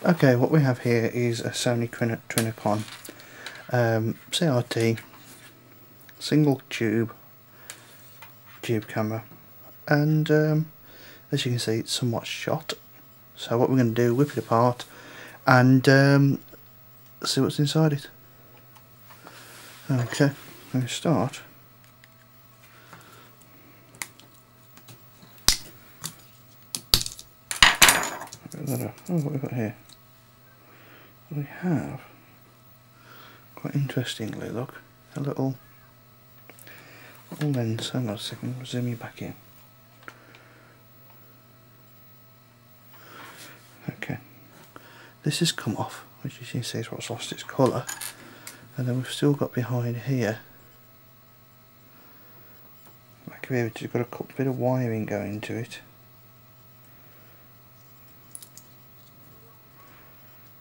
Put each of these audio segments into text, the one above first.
Okay, what we have here is a Sony Trinicon CRT single tube camera, and as you can see, it's somewhat shot. So what we're going to do, whip it apart and see what's inside it. Okay, I'm going to start. Oh, what have we got here? We have, quite interestingly, look, a little lens. Hang on a second, I'll zoom you back in. Okay, this has come off, which you can see is what's lost its colour, and then we've still got behind here, back of here, which has got a bit of wiring going to it.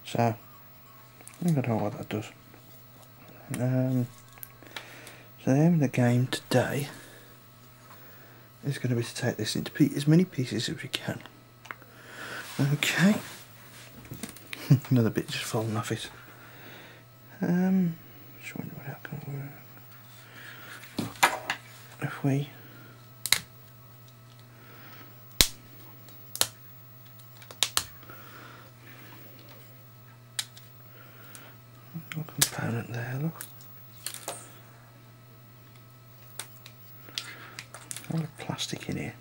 So I don't know what that does. So the aim of the game today is going to be to take this into as many pieces as we can. Okay. Another bit just falling off it. Just wonder what that can work. If we component there, look. A lot of plastic in here.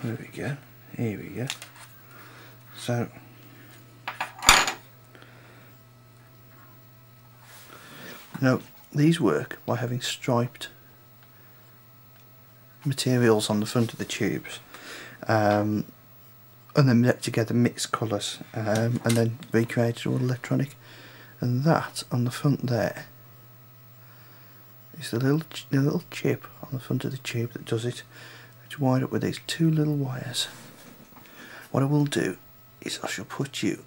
There we go. Here we go. So now these work by having striped materials on the front of the tubes, and then let together mixed colours, and then recreated all electronic. And that on the front there is the little chip on the front of the tube that does it. It's wired up with these two little wires. What I will do is I shall put you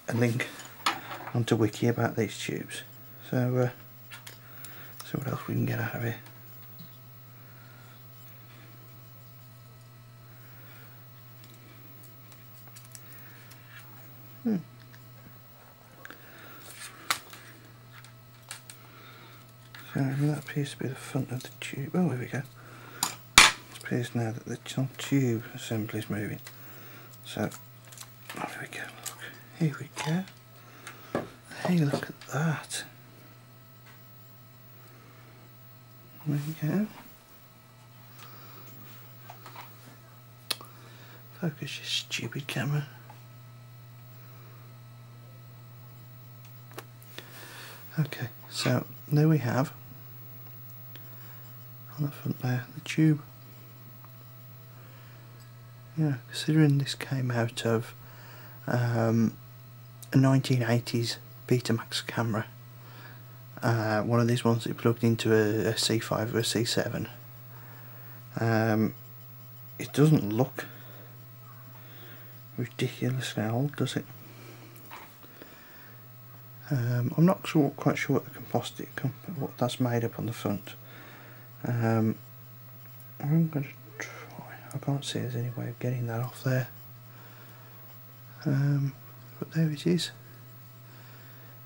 a link onto Wiki about these tubes. So see what else we can get out of here. So that appears to be the front of the tube. Oh, here we go. It appears now that the tube assembly is moving. So, oh, here we go. Look, here we go. Hey, look at that. There we go. Focus, you stupid camera. Okay, so there we have, on the front there, the tube. Yeah, considering this came out of a 1980s Betamax camera, one of these ones that you plugged into a C5 or a C7, it doesn't look ridiculously old, does it? I'm not quite sure what the composite, what that's made up on the front. I'm going to try. I can't see there's any way of getting that off there. But there it is.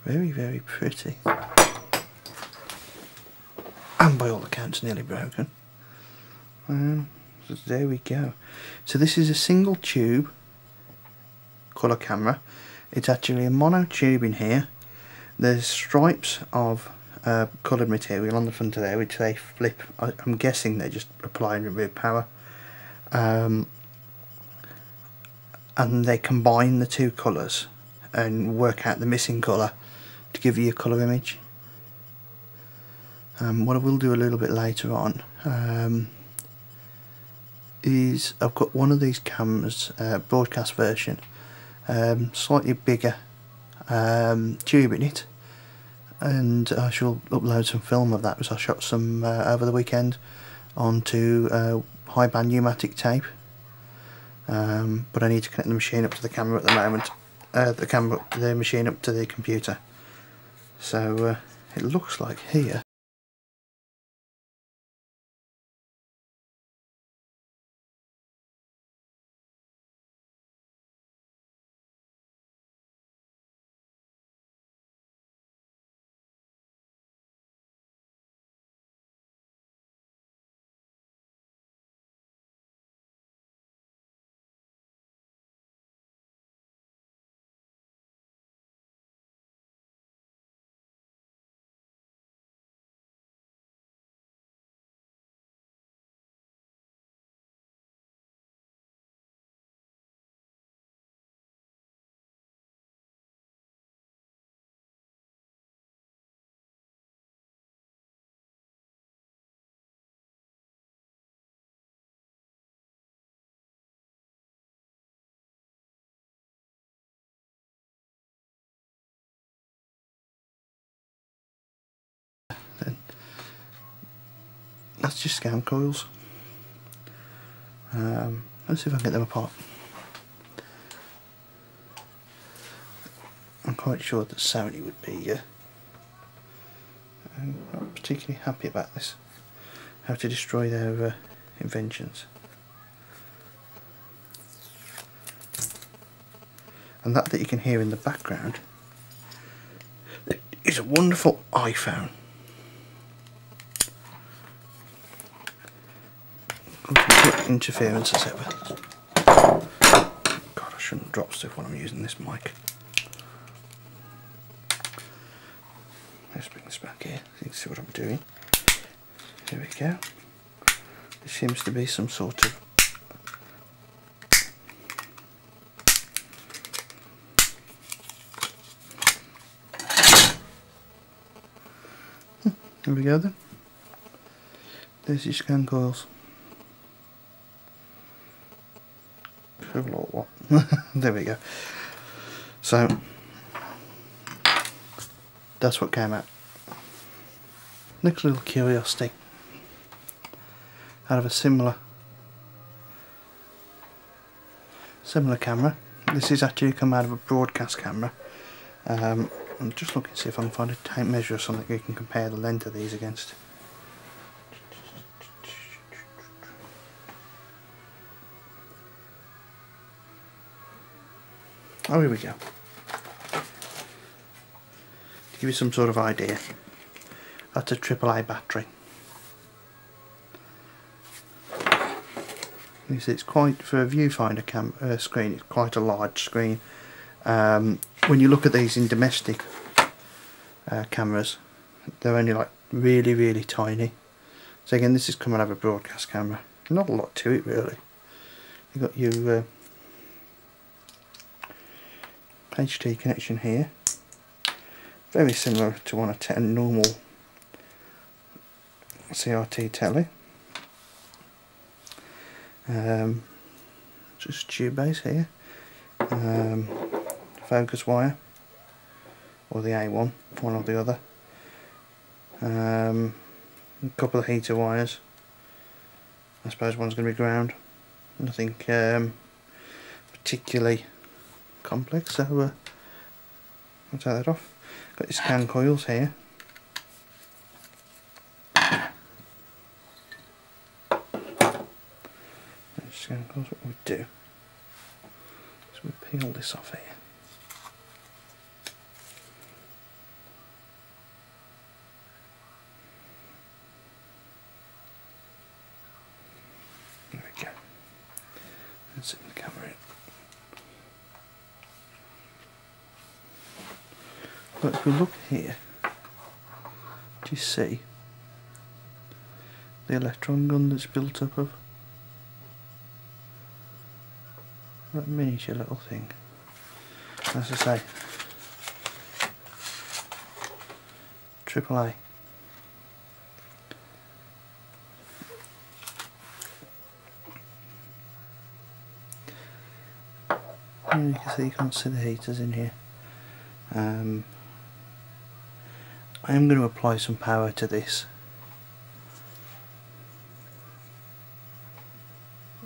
Very, very pretty. And by all accounts nearly broken. So there we go. So this is a single tube colour camera. It's actually a mono tube in here. There's stripes of coloured material on the front of there which they flip. I'm guessing they just apply and remove power, and they combine the two colours and work out the missing colour to give you a colour image. What I will do a little bit later on is I've got one of these cameras, broadcast version, slightly bigger tube in it, and I shall upload some film of that because I shot some over the weekend onto high band pneumatic tape, but I need to connect the machine up to the camera at the moment, the machine up to the computer. So it looks like here that's just scan coils. Let's see if I can get them apart. I'm quite sure that Sony would be not particularly happy about this, how to destroy their inventions. And that you can hear in the background is a wonderful iPhone. Interference as ever. God, I shouldn't drop stuff when I'm using this mic. Let's bring this back here so you can see what I'm doing. Here we go. There seems to be some sort of There we go then. There's your scan coils. Cool or what? There we go. So that's what came out. Next little curiosity. Out of a similar camera. This is actually come out of a broadcast camera. I'm just looking to see if I can find a tape measure or something you can compare the length of these against. Oh, here we go. To give you some sort of idea, that's a AAA battery. You see, it's quite, for a viewfinder screen, it's quite a large screen. When you look at these in domestic cameras, they're only like really tiny. So again, this is coming out of a broadcast camera. Not a lot to it really. You've got your HT connection here, very similar to on a normal CRT telly. Just tube base here. Focus wire, or the A1, one or the other. A couple of heater wires. I suppose one's going to be ground. Nothing particularly complex, so I'll take that off. Got your scan coils here. Scan coils, what we do is we peel this off here. There we go. Let's sit the camera in. But if we look here, do you see the electron gun that's built up of that miniature little thing? As I say, AAA. And you can see, you can't see the heaters in here. I am going to apply some power to this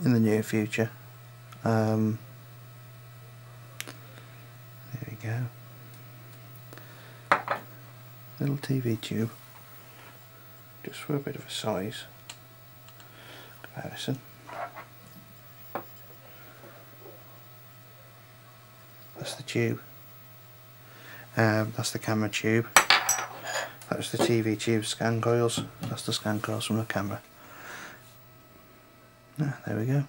in the near future. There we go. Little TV tube, just for a bit of a size comparison. That's the tube. That's the camera tube. That's the TV tube scan coils. That's the scan coils from the camera. There we go.